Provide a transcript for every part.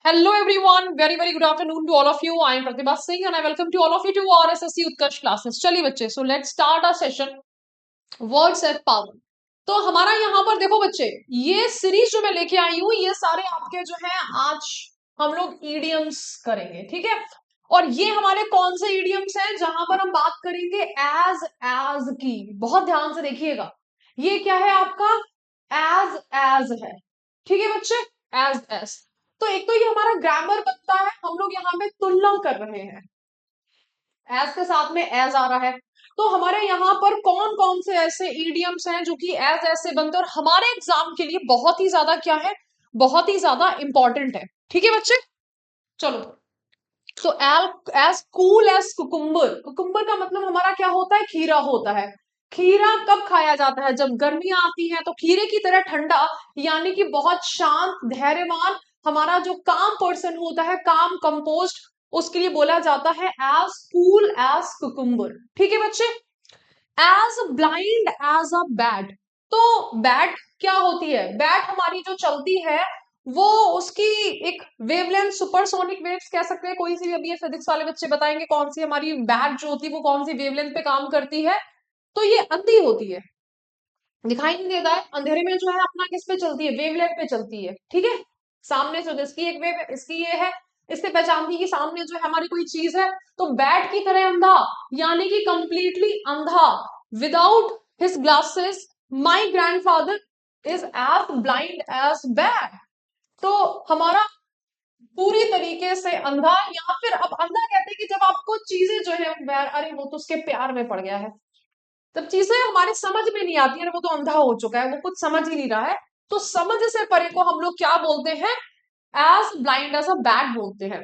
Hello everyone, very good afternoon to all of you. I am Pratibha Singh and I welcome to all of you to our SSC Utkarsh classes. चलिए बच्चे, so let's start our session. Words have power. तो हमारा यहाँ पर देखो बच्चे, ये series जो मैं लेके आई हूँ ये सारे आपके जो है आज हम लोग ईडियम्स करेंगे, ठीक है। और ये हमारे कौन से ईडियम्स हैं जहां पर हम बात करेंगे एज की। बहुत ध्यान से देखिएगा, ये क्या है आपका एज है, ठीक है बच्चे। एज तो एक तो ये हमारा ग्रामर बनता है, हम लोग यहाँ पे तुलना कर रहे हैं, एज के साथ में एज आ रहा है। तो हमारे यहाँ पर कौन कौन से ऐसे ईडियम्स हैं जो कि एज ऐसे बनते हैं और हमारे एग्जाम के लिए बहुत ही ज्यादा क्या है, बहुत ही ज्यादा इंपॉर्टेंट है, ठीक है बच्चे। चलो, तो as cool as cucumber. Cucumber का मतलब हमारा क्या होता है, खीरा होता है। खीरा कब खाया जाता है, जब गर्मियां आती हैं। तो खीरे की तरह ठंडा, यानी कि बहुत शांत धैर्यवान, हमारा जो काम पर्सन होता है, काम कंपोस्ट, उसके लिए बोला जाता है एज कूल एज कुकुम्बर, ठीक है बच्चे। As blind as a bat. तो बैट क्या होती है, बैट हमारी जो चलती है वो उसकी एक वेवलेंथ सुपरसोनिक वेव्स कह सकते हैं, कोई सी भी। अभी ये फिजिक्स वाले बच्चे बताएंगे कौन सी हमारी बैट जो होती है वो कौन सी वेवलेंथ पे काम करती है। तो ये अंधी होती है, दिखाई नहीं देता है अंधेरे में, जो है अपना किस पे चलती है, वेवलेंथ पे चलती है, ठीक है। सामने से इसकी एक वेव, इसकी ये है, इससे पहचानती है कि सामने जो है हमारी कोई चीज है। तो बैट की तरह अंधा, यानी कि कंप्लीटली अंधा, without his glasses my grandfather is as blind as bat. तो हमारा पूरी तरीके से अंधा, या फिर अब अंधा कहते हैं कि जब आपको चीजें जो है अरे वो तो उसके प्यार में पड़ गया है, जब चीजें हमारे समझ में नहीं आती है, वो तो अंधा हो चुका है, वो कुछ समझ ही नहीं रहा है। तो समझ से परे को हम लोग क्या बोलते हैं, as blind as a bat बोलते हैं।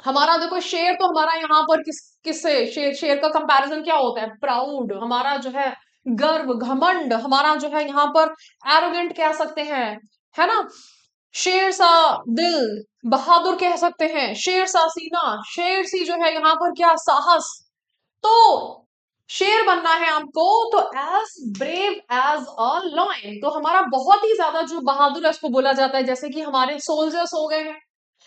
हमारा देखो शेर, तो हमारा यहाँ पर किससे शेर, शेर का कंपैरिजन क्या होता है, प्राउड, हमारा जो है गर्व घमंड, हमारा जो है यहाँ पर एरोगेंट कह सकते हैं, है ना। शेर सा दिल, बहादुर कह सकते हैं, शेर सा सीना, शेर सी जो है यहाँ पर क्या, साहस। तो शेर बनना है आपको, तो as brave as a lion. तो हमारा बहुत ही ज्यादा जो बहादुर है उसको बोला जाता है, जैसे कि हमारे सोल्जर्स हो गए हैं,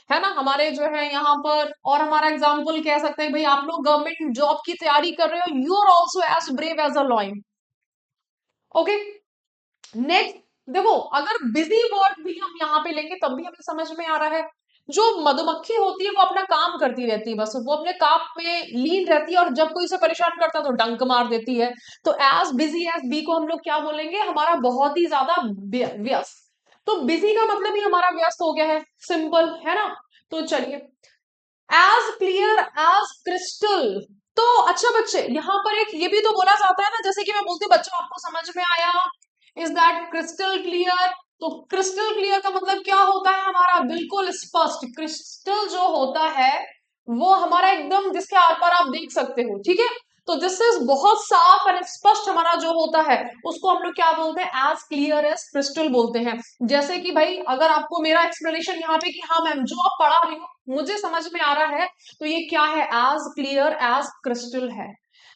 है ना, हमारे जो है यहाँ पर। और हमारा एग्जाम्पल कह सकते हैं, भाई आप लोग गवर्नमेंट जॉब की तैयारी कर रहे हो, you are also as brave as a lion. Okay, next देखो, अगर बिजी वर्ड भी हम यहाँ पे लेंगे तब भी हमें समझ में आ रहा है। जो मधुमक्खी होती है वो अपना काम करती रहती है, बस वो अपने काम में लीन रहती है, और जब कोई उसे परेशान करता है तो डंक मार देती है। तो एज बिजी एज बी को हम लोग क्या बोलेंगे, हमारा बहुत ही ज्यादा व्यस्त। तो बिजी का मतलब ही हमारा व्यस्त हो गया है, सिंपल है ना। तो चलिए, एज क्लियर एज क्रिस्टल। तो अच्छा बच्चे, यहाँ पर एक ये भी तो बोला जाता है ना, जैसे कि मैं बोलती हूँ बच्चों आपको समझ में आया, इज दैट क्रिस्टल क्लियर। तो क्रिस्टल क्लियर का मतलब क्या होता है, हमारा बिल्कुल स्पष्ट। क्रिस्टल जो होता है वो हमारा एकदम, जिसके आर पार आप देख सकते हो, ठीक है। तो दिस इज बहुत साफ और स्पष्ट हमारा जो होता है, उसको हम लोग क्या बोलते हैं, एज क्लियर एज क्रिस्टल बोलते हैं। जैसे कि भाई अगर आपको मेरा एक्सप्लेनेशन यहाँ पे कि हाँ मैम जो आप पढ़ा रही हो मुझे समझ में आ रहा है, तो ये क्या है, एज क्लियर एज क्रिस्टल है।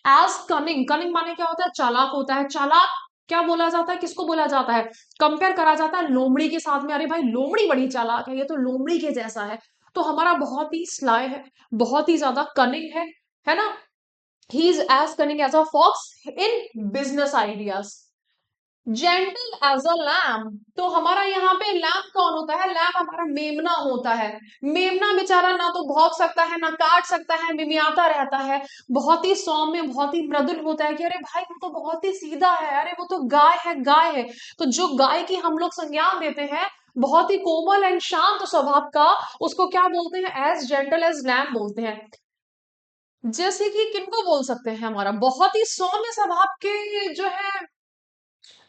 एज कनिंग, कनिंग माने क्या होता है, चालाक होता है। चालाक क्या बोला जाता है, किसको बोला जाता है, कंपेयर करा जाता है लोमड़ी के साथ में, अरे भाई लोमड़ी बड़ी चालाक है, ये तो लोमड़ी के जैसा है। तो हमारा बहुत ही स्लाय है, बहुत ही ज्यादा कनिंग है ना। He is as cunning as a fox in business ideas. Gentle as a lamb. तो हमारा यहाँ पे लैम कौन होता है, लैम हमारा मेमना होता है। मेमना बेचारा ना तो भौंक सकता है ना काट सकता है, मिमियाता रहता है, बहुत ही सौम्य, बहुत ही मृदुल होता है कि अरे भाई वो तो बहुत ही सीधा है, अरे वो तो गाय है, गाय है। तो जो गाय की हम लोग संज्ञा देते हैं, बहुत ही कोमल एंड शांत स्वभाव का, उसको क्या बोलते हैं, एज जेंटल एज लैम बोलते हैं। जैसे कि किनको बोल सकते हैं, हमारा बहुत ही सौम्य स्वभाव के जो है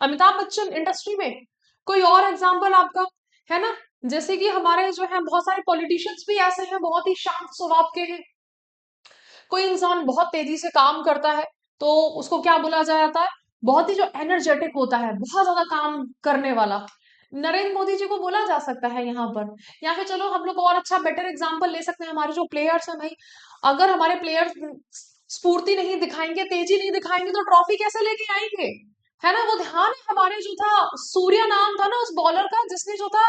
अमिताभ बच्चन इंडस्ट्री में। कोई और एग्जाम्पल आपका है ना, जैसे कि हमारे जो है बहुत सारे पॉलिटिशियंस भी ऐसे हैं, बहुत ही शांत स्वभाव के हैं। कोई इंसान बहुत तेजी से काम करता है तो उसको क्या बोला जाता है, बहुत ही जो एनर्जेटिक होता है, बहुत ज्यादा काम करने वाला, नरेंद्र मोदी जी को बोला जा सकता है यहाँ पर। या फिर चलो हम लोग और अच्छा बेटर एग्जाम्पल ले सकते हैं, हमारे जो प्लेयर्स हैं भाई, अगर हमारे प्लेयर्स स्फूर्ति नहीं दिखाएंगे, तेजी नहीं दिखाएंगे, तो ट्रॉफी कैसे लेके आएंगे, है ना। वो ध्यान है हमारे जो था, सूर्या नाम था ना उस बॉलर का, जिसने जो था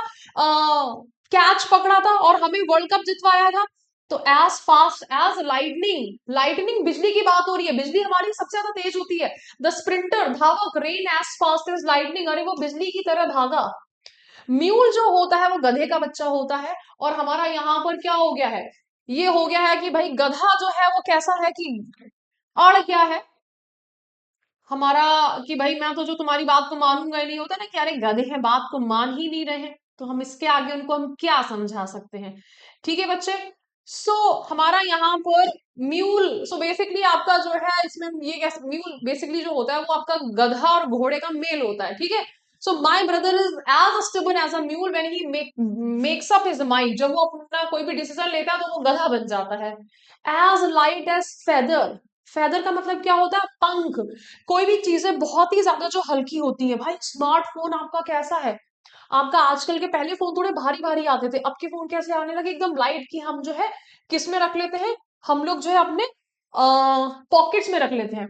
कैच पकड़ा था और हमें वर्ल्ड कप जितवाया था। तो as fast as lightning, lightning बिजली की बात हो रही है, बिजली हमारी सबसे ज्यादा तेज होती है। द स्प्रिंटर धावक ran as fast as lightning, अरे वो बिजली की तरह भागा। म्यूल जो होता है वो गधे का बच्चा होता है। और हमारा यहाँ पर क्या हो गया है, ये हो गया है कि भाई गधा जो है वो कैसा है कि अड़ क्या है हमारा, कि भाई मैं तो जो तुम्हारी बात को मानूंगा ही नहीं, होता ना कि अरे गधे हैं बात को मान ही नहीं रहे, तो हम इसके आगे उनको हम क्या समझा सकते हैं। ठीक है बच्चे। सो हमारा यहाँ पर म्यूल, सो बेसिकली आपका जो है इसमें ये कैसे, म्यूल बेसिकली जो होता है वो आपका गधा और घोड़े का मेल होता है। ठीक है। So my brother is as stubborn as a mule when he makes up his mind, जब वो अपना कोई भी डिसीजन लेता है तो वो गधा बन जाता है। As light as feather, feather का मतलब क्या होता है, पंख। कोई भी चीजें बहुत ही ज्यादा जो हल्की होती है, भाई स्मार्टफोन आपका कैसा है, आपका आजकल के, पहले फोन थोड़े भारी भारी आते थे, अब के फोन कैसे आने लगे एकदम लाइट, की हम जो है किस में रख लेते हैं, हम लोग जो है अपने पॉकेट्स में रख लेते हैं।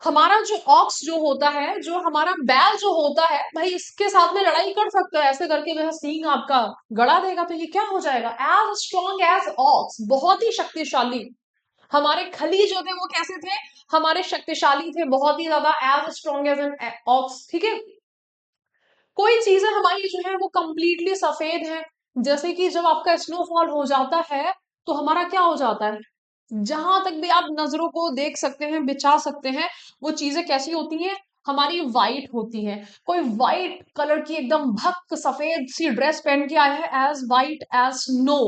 हमारा जो ऑक्स जो होता है, जो हमारा बैल जो होता है, भाई इसके साथ में लड़ाई कर सकता है, ऐसे करके जो है सींग आपका गड़ा देगा, तो ये क्या हो जाएगा, एज स्ट्रॉन्ग एज ऑक्स, बहुत ही शक्तिशाली। हमारे खली जो थे वो कैसे थे, हमारे शक्तिशाली थे बहुत ही ज्यादा, as strong as an ox. ठीक है। कोई चीजें हमारी जो है वो कंप्लीटली सफेद है, जैसे कि जब आपका स्नोफॉल हो जाता है तो हमारा क्या हो जाता है, जहां तक भी आप नजरों को देख सकते हैं, बिछा सकते हैं, वो चीजें कैसी होती हैं, हमारी वाइट होती है। कोई वाइट कलर की एकदम भक सफेद सी ड्रेस पहन के आया है, as white as snow,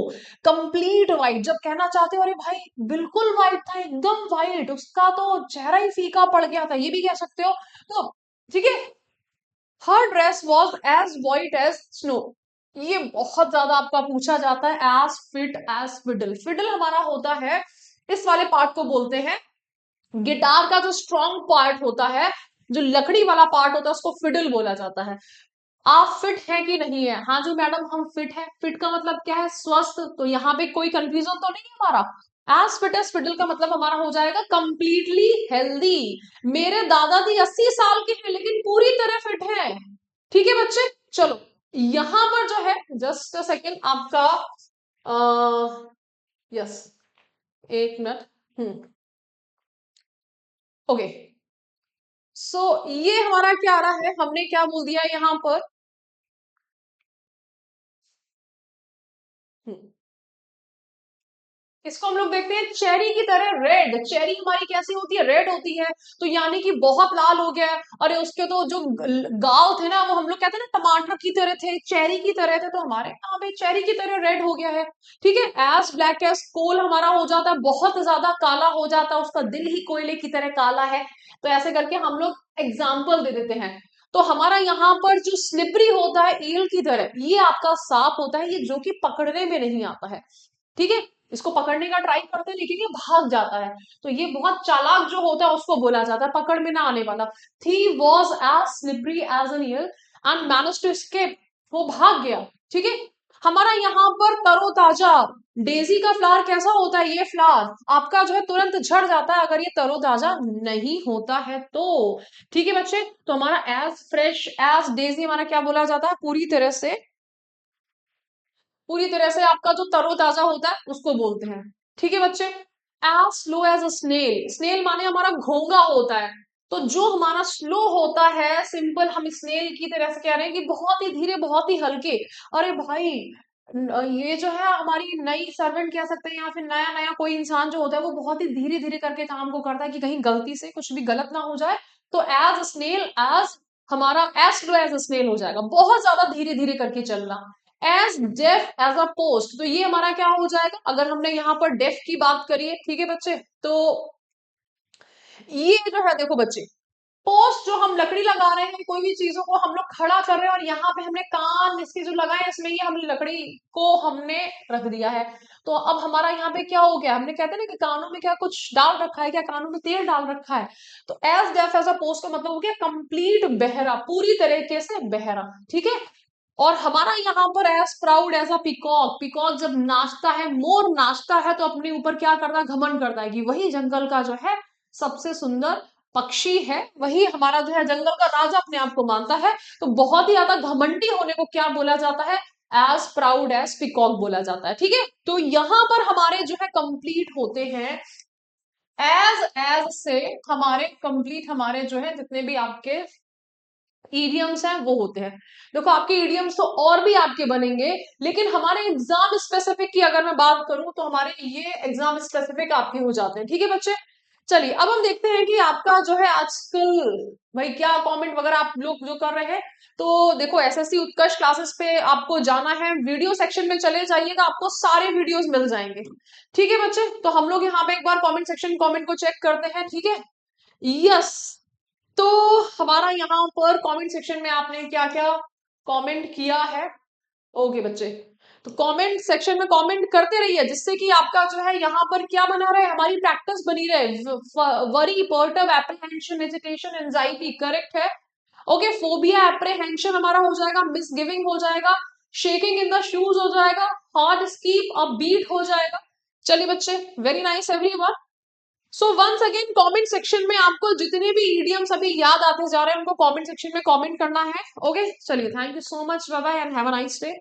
complete white, जब कहना चाहते हो अरे भाई बिल्कुल वाइट था, एकदम वाइट, उसका तो चेहरा ही फीका पड़ गया था, ये भी कह सकते हो। तो ठीक है, her dress was as white as snow. ये बहुत ज्यादा आपका पूछा जाता है, as fit as fiddle, fiddle हमारा होता है, इस वाले पार्ट को बोलते हैं, गिटार का जो स्ट्रॉन्ग पार्ट होता है, जो लकड़ी वाला पार्ट होता है उसको फिडल बोला जाता है। आप फिट है कि नहीं है, हाँ जी मैडम हम फिट है, फिट का मतलब क्या है, स्वस्थ, तो यहाँ पे कोई कंफ्यूजन तो नहीं है हमारा। एज फिट एज फिडल का मतलब हमारा हो जाएगा कंप्लीटली हेल्दी। मेरे दादाजी 80 साल के हैं लेकिन पूरी तरह फिट है। ठीक है बच्चे। चलो, यहां पर जो है, जस्ट अ सेकेंड आपका, यस, एक मिनट। ओके। सो ये हमारा क्या आ रहा है, हमने क्या बोल दिया यहां पर, हम्म, इसको हम लोग देखते हैं चेरी की तरह रेड, चेरी हमारी कैसी होती है, रेड होती है, तो यानी कि बहुत लाल हो गया है। अरे उसके तो जो गाल थे ना वो हम लोग कहते हैं ना टमाटर की तरह थे, चेरी की तरह थे, तो हमारे यहाँ पे चेरी की तरह रेड हो गया है। ठीक है। एज ब्लैक एज कोल हमारा हो जाता है, बहुत ज्यादा काला हो जाता है, उसका दिल ही कोयले की तरह काला है। तो ऐसे करके हम लोग एग्जाम्पल दे देते हैं। तो हमारा यहाँ पर जो स्लिपरी होता है ईल की तरह, ये आपका सांप होता है, ये जो कि पकड़ने में नहीं आता है। ठीक है। इसको पकड़ने का ट्राई करते हैं लेकिन ये भाग जाता है, तो ये बहुत चालाक जो होता है उसको बोला जाता है, पकड़ में ना आने वाला। थी was as slippery as an eel and manage to escape, वो भाग गया। ठीक है। हमारा यहाँ पर तरोताजा, डेजी का फ्लावर कैसा होता है, ये फ्लावर आपका जो है तुरंत झड़ जाता है अगर ये तरोताजा नहीं होता है तो। ठीक है बच्चे। तो हमारा एज फ्रेश एज डेजी हमारा क्या बोला जाता है, पूरी तरह से, पूरी तरह से आपका जो तरोताजा होता है उसको बोलते हैं। ठीक है बच्चे। As slow as a snail, snail माने हमारा घोंगा होता है, तो जो हमारा स्लो होता है, सिंपल हम स्नेल की तरह से कह रहे हैं कि बहुत ही धीरे बहुत ही हल्के। अरे भाई ये जो है हमारी नई सर्वेंट कह सकते हैं या फिर नया नया कोई इंसान जो होता है वो बहुत ही धीरे धीरे करके काम को करता है कि कहीं गलती से कुछ भी गलत ना हो जाए। तो एज स्नेल, एज हमारा एज स्लो एज स्नेल हो जाएगा, बहुत ज्यादा धीरे धीरे करके चलना। As deaf as a post, तो ये हमारा क्या हो जाएगा, अगर हमने यहाँ पर डेफ की बात करी है, ठीक है बच्चे, तो ये जो है देखो बच्चे, पोस्ट जो हम लकड़ी लगा रहे हैं, कोई भी चीजों को हम लोग खड़ा कर रहे हैं और यहाँ पे हमने कान इसके जो लगाए इसमें ये हमने लकड़ी को हमने रख दिया है। तो अब हमारा यहाँ पे क्या हो गया, हमने कहते हैं ना कि कानों में क्या कुछ डाल रखा है, क्या कानों में तेल डाल रखा है। तो as deaf as a post का मतलब हो गया कंप्लीट बहरा, पूरी तरीके से बहरा। ठीक है। और हमारा यहाँ पर as proud as a peacock, peacock जब नाचता है, मोर नाचता है तो अपने ऊपर क्या करता है, घमंड करता है कि वही जंगल का जो है सबसे सुंदर पक्षी है, वही हमारा जो है जंगल का राजा अपने आप को मानता है। तो बहुत ही ज्यादा घमंडी होने को क्या बोला जाता है, एज प्राउड एज पिकॉक बोला जाता है, ठीक है। तो यहां पर हमारे जो है कंप्लीट होते हैं एज से हमारे कंप्लीट, हमारे जो है जितने भी आपके ईडियम्स हैं वो होते हैं। देखो आपके ईडियम्स तो और भी आपके बनेंगे, लेकिन हमारे एग्जाम स्पेसिफिक की अगर मैं बात करूं तो हमारे ये एग्जाम स्पेसिफिक आपके हो जाते हैं, ठीक है बच्चे। चलिए अब हम देखते हैं कि आपका जो है आजकल भाई क्या कमेंट वगैरह आप लोग जो कर रहे हैं। तो देखो एसएससी उत्कर्ष क्लासेस पे आपको जाना है, वीडियो सेक्शन में चले जाइएगा, आपको सारे वीडियोस मिल जाएंगे, ठीक है बच्चे। तो हम लोग यहाँ पे एक बार कमेंट सेक्शन कमेंट को चेक करते हैं, ठीक है। यस, तो हमारा यहाँ पर कमेंट सेक्शन में आपने क्या क्या कमेंट किया है। ओके बच्चे, तो कमेंट सेक्शन में कमेंट करते रहिए, जिससे कि आपका जो है यहाँ पर क्या बना रहे, हमारी प्रैक्टिस बनी रहे। Worry, perturb, apprehension, hesitation, anxiety, correct है। ओके, फोबिया, एप्रीहेंशन हमारा हो जाएगा, मिसगिविंग हो जाएगा, शेकिंग इन द शूज हो जाएगा, हार्ट स्कीप अ बीट हो जाएगा। चलिए बच्चे, very nice everyone. So once again comment section में आपको जितने भी ईडियम्स अभी याद आते जा रहे हैं उनको कमेंट सेक्शन में कमेंट करना है। ओके चलिए, thank you so much, bye bye and have a nice day.